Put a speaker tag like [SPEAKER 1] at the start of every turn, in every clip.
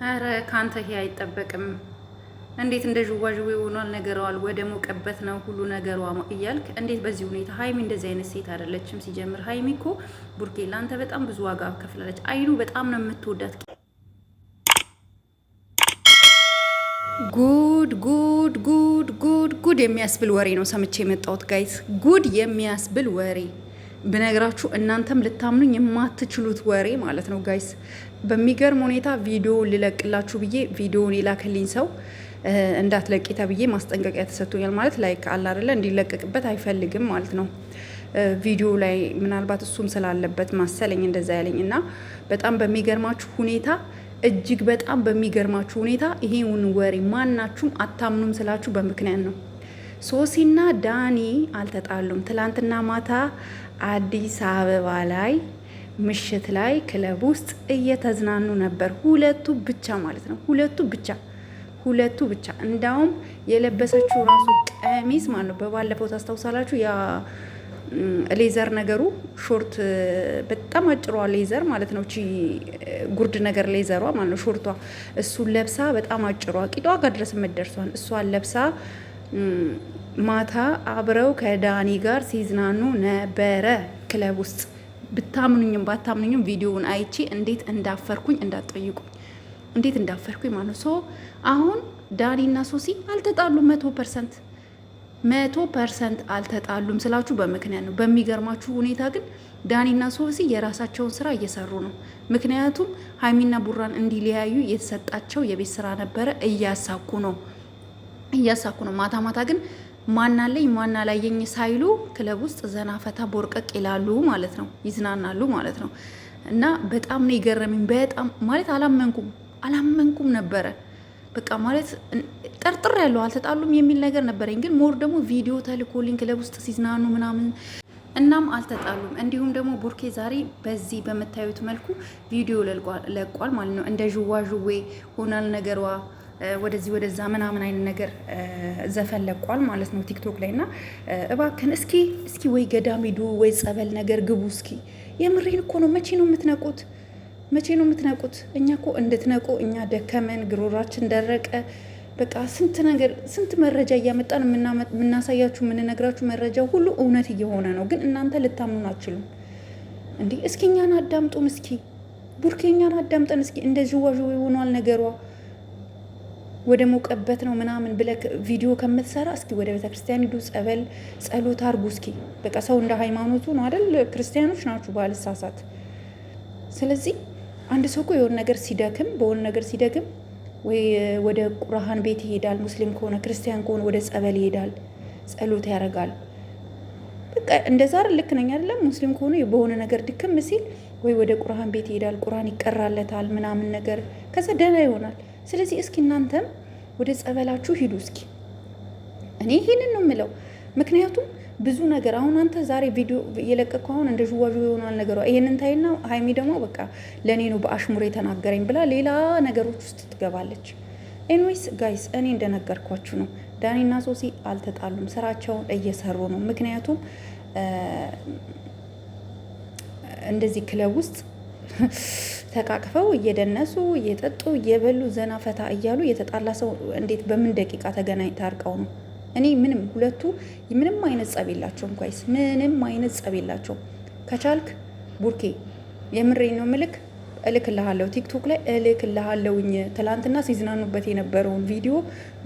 [SPEAKER 1] አረ ካንተ ይሄ አይጠበቅም። እንዴት እንደ ዥዋዥዌ ሆኗል ነገሯል ወደ ሞቀበት ነው ሁሉ ነገሯ እያልክ እንዴት በዚህ ሁኔታ? ሀይሚ እንደዚህ አይነት ሴት አይደለችም። ሲጀምር ሀይሚ እኮ ቡርኬ ለአንተ በጣም ብዙ ዋጋ ከፍላለች። አይኑ በጣም ነው የምትወዳት። ጉድ ጉድ ጉድ ጉድ ጉድ የሚያስብል ወሬ ነው ሰምቼ የመጣሁት ጋይስ። ጉድ የሚያስብል ወሬ ብነግራችሁ እናንተም ልታምኑኝ የማትችሉት ወሬ ማለት ነው ጋይስ። በሚገርም ሁኔታ ቪዲዮ ልለቅላችሁ ብዬ ቪዲዮውን የላከልኝ ሰው እንዳትለቂ ተብዬ ማስጠንቀቂያ ተሰጥቶኛል። ማለት ላይክ አለ አይደለ እንዲለቀቅበት አይፈልግም ማለት ነው። ቪዲዮ ላይ ምናልባት እሱም ስላለበት ማሰለኝ እንደዛ ያለኝ እና በጣም በሚገርማችሁ ሁኔታ እጅግ በጣም በሚገርማችሁ ሁኔታ ይሄውን ወሬ ማናችሁም አታምኑም ስላችሁ በምክንያት ነው። ሶሲና ዳኒ አልተጣሉም። ትላንትና ማታ አዲስ አበባ ላይ ምሽት ላይ ክለብ ውስጥ እየተዝናኑ ነበር። ሁለቱ ብቻ ማለት ነው። ሁለቱ ብቻ እንዳውም የለበሰችው ራሱ ቀሚስ ማለት ነው። በባለፈው ታስታውሳላችሁ ያ ሌዘር ነገሩ ሾርት በጣም አጭሯ ሌዘር ማለት ነው። እቺ ጉርድ ነገር ሌዘሯ ማለት ነው ሾርቷ። እሱን ለብሳ በጣም አጭሯ ቂጧ ጋር ድረስ የምትደርሷን እሷን ለብሳ ማታ አብረው ከዳኒ ጋር ሲዝናኑ ነበረ ክለብ ውስጥ። ብታምኑኝም ባታምኑኝም ቪዲዮውን አይቼ እንዴት እንዳፈርኩኝ እንዳትጠይቁኝ፣ እንዴት እንዳፈርኩኝ ማለት ነው። ሶ አሁን ዳኒና ሶሲ አልተጣሉም። 100% አልተጣሉም ስላችሁ በምክንያት ነው። በሚገርማችሁ ሁኔታ ግን ዳኒና ሶሲ የራሳቸውን ስራ እየሰሩ ነው። ምክንያቱም ሀይሚና ቡራን እንዲለያዩ የተሰጣቸው የቤት ስራ ነበረ። እያሳኩ ነው። ማታ ማታ ግን ማናለኝ ማናላየኝ ሳይሉ ክለብ ውስጥ ዘና ፈታ ቦርቀቅ ይላሉ ማለት ነው፣ ይዝናናሉ ማለት ነው። እና በጣም ነው የገረመኝ። በጣም ማለት አላመንኩም ነበረ። በቃ ማለት ጠርጥር ያለው አልተጣሉም የሚል ነገር ነበረኝ። ግን ሞር ደግሞ ቪዲዮ ተልኮልኝ ክለብ ውስጥ ሲዝናኑ ምናምን፣ እናም አልተጣሉም። እንዲሁም ደግሞ ቡርኬ ዛሬ በዚህ በምታዩት መልኩ ቪዲዮ ለቋል ማለት ነው። እንደ ዥዋዥዌ ሆናል ነገሯ ወደዚህ ወደዛ ምናምን አይነት ነገር ዘፈን ለቋል ማለት ነው ቲክቶክ ላይ። እና እባክን እስኪ ወይ ገዳም ሂዱ ወይ ጸበል ነገር ግቡ እስኪ። የምሬን እኮ ነው። መቼ ነው የምትነቁት? እኛ እኮ እንድትነቁ እኛ ደከመን፣ ግሮራችን ደረቀ። በቃ ስንት መረጃ እያመጣን የምናሳያችሁ የምንነግራችሁ መረጃ ሁሉ እውነት እየሆነ ነው። ግን እናንተ ልታምኑን አትችሉም። እንዲህ እስኪ እኛን አዳምጡን። እስኪ ቡርኬ እኛን አዳምጠን እስኪ። እንደ ዥዋዥዌ ሆኗል ነገሯ ወደ ሞቀበት ነው ምናምን ብለህ ቪዲዮ ከምትሰራ እስኪ ወደ ቤተ ክርስቲያን ሂዱ፣ ጸሎት አርጉ እስኪ። በቃ ሰው እንደ ሃይማኖቱ ነው አይደል? ክርስቲያኖች ናችሁ ባልሳሳት። ስለዚህ አንድ ሰው እኮ የሆነ ነገር ሲደክም ወይ ወደ ቁርአን ቤት ይሄዳል፣ ሙስሊም ከሆነ ክርስቲያን ከሆነ ወደ ጸበል ይሄዳል፣ ጸሎት ያደርጋል። በቃ እንደዛ አይደል? ልክ ነኝ አይደለም? ሙስሊም ከሆነ በሆነ ነገር ድክም ሲል ወይ ወደ ቁርአን ቤት ይሄዳል፣ ቁርአን ይቀራለታል ምናምን ነገር፣ ከዛ ደህና ይሆናል። ስለዚህ እስኪ እናንተም ወደ ጸበላችሁ ሂዱ እስኪ። እኔ ይሄንን ነው የምለው። ምክንያቱም ብዙ ነገር አሁን አንተ ዛሬ ቪዲዮ እየለቀቅከው አሁን እንደ ዥዋዥዌ ይሆናል ነገሯ። ይሄንን ታይና ሀይሚ ደግሞ በቃ ለእኔ ነው በአሽሙር የተናገረኝ ብላ ሌላ ነገሮች ውስጥ ትገባለች። ኤንዌይስ ጋይስ እኔ እንደነገርኳችሁ ነው። ዳኒና ሶሲ አልተጣሉም፣ ስራቸውን እየሰሩ ነው። ምክንያቱም እንደዚህ ክለብ ውስጥ ተቃቅፈው እየደነሱ እየጠጡ እየበሉ ዘና ፈታ እያሉ የተጣላ ሰው እንዴት በምን ደቂቃ ተገናኝ ታርቀው ነው? እኔ ሁለቱ ምንም አይነት ጸብ የላቸውም ጋይስ፣ ምንም አይነት ጸብ የላቸውም። ከቻልክ ቡርኬ የምሬኝ ነው እልክልሃለሁ፣ ቲክቶክ ላይ እልክልሃለሁኝ። ትላንትና ሲዝናኑበት የነበረውን ቪዲዮ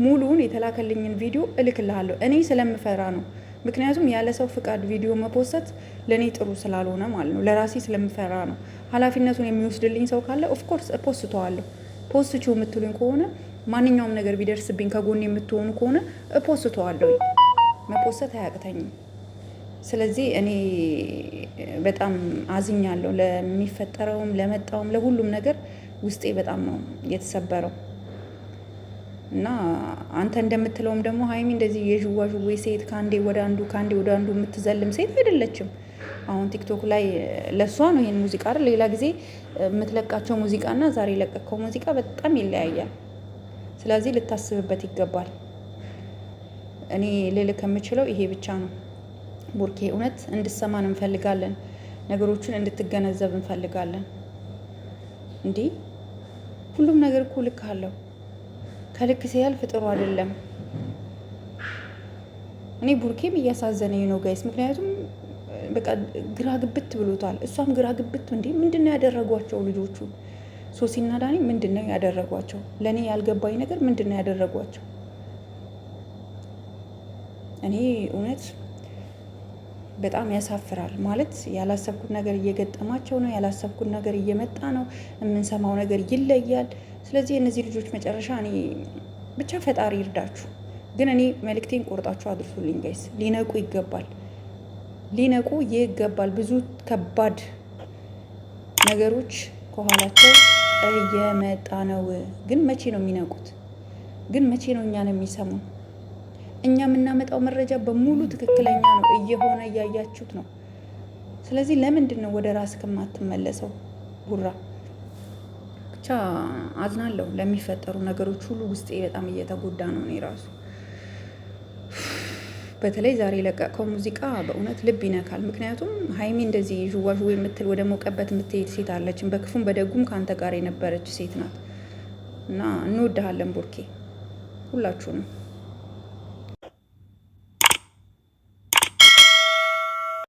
[SPEAKER 1] ሙሉውን የተላከልኝን ቪዲዮ እልክልሃለሁ። እኔ ስለምፈራ ነው። ምክንያቱም ያለ ሰው ፍቃድ ቪዲዮ መፖሰት ለእኔ ጥሩ ስላልሆነ ማለት ነው። ለራሴ ስለምፈራ ነው። ኃላፊነቱን የሚወስድልኝ ሰው ካለ ኦፍኮርስ እፖስተዋለሁ። ፖስቹ የምትሉኝ ከሆነ ማንኛውም ነገር ቢደርስብኝ ከጎን የምትሆኑ ከሆነ እፖስተዋለሁ። መፖሰት አያቅተኝም። ስለዚህ እኔ በጣም አዝኛለሁ ለሚፈጠረውም ለመጣውም ለሁሉም ነገር ውስጤ በጣም ነው የተሰበረው። እና አንተ እንደምትለውም ደግሞ ሀይሚ እንደዚህ የዥዋዥዌ ሴት ከአንዴ ወደ አንዱ የምትዘልም ሴት አይደለችም። አሁን ቲክቶክ ላይ ለእሷ ነው ይሄን ሙዚቃ አይደል? ሌላ ጊዜ የምትለቃቸው ሙዚቃና ዛሬ የለቀቀው ሙዚቃ በጣም ይለያያል። ስለዚህ ልታስብበት ይገባል። እኔ ልልክ የምችለው ይሄ ብቻ ነው። ቡርኬ እውነት እንድሰማን እንፈልጋለን። ነገሮችን እንድትገነዘብ እንፈልጋለን። እንዲህ ሁሉም ነገር እኮ ልክ አለው። ከልክ ሲያልፍ ጥሩ አይደለም። እኔ ቡርኬም እያሳዘነኝ ነው ጋይስ። ምክንያቱም በቃ ግራ ግብት ብሎታል። እሷም ግራ ግብት። እንዴ ምንድነው ያደረጓቸው ልጆቹ? ሶሲና ዳኒ ምንድነው ያደረጓቸው? ለእኔ ያልገባኝ ነገር ምንድነው ያደረጓቸው? እኔ እውነት በጣም ያሳፍራል። ማለት ያላሰብኩት ነገር እየገጠማቸው ነው። ያላሰብኩት ነገር እየመጣ ነው። የምንሰማው ነገር ይለያል። ስለዚህ እነዚህ ልጆች መጨረሻ እኔ ብቻ ፈጣሪ ይርዳችሁ። ግን እኔ መልእክቴን ቆርጣችሁ አድርሱልኝ ጋይስ። ሊነቁ ይገባል፣ ሊነቁ ይገባል። ብዙ ከባድ ነገሮች ከኋላቸው እየመጣ ነው። ግን መቼ ነው የሚነቁት? ግን መቼ ነው እኛን የሚሰሙን? እኛ የምናመጣው መረጃ በሙሉ ትክክለኛ ነው እየሆነ እያያችሁት ነው። ስለዚህ ለምንድን ነው ወደ ራስ ከማትመለሰው? ቡራ ብቻ አዝናለሁ ለሚፈጠሩ ነገሮች ሁሉ። ውስጤ በጣም እየተጎዳ ነው እኔ ራሱ። በተለይ ዛሬ የለቀቀው ሙዚቃ በእውነት ልብ ይነካል። ምክንያቱም ሀይሚ እንደዚህ ዥዋዥዌ የምትል ወደ ሞቀበት የምትሄድ ሴት አለችን። በክፉም በደጉም ከአንተ ጋር የነበረች ሴት ናት እና እንወድሃለን ቡርኬ፣ ሁላችሁንም።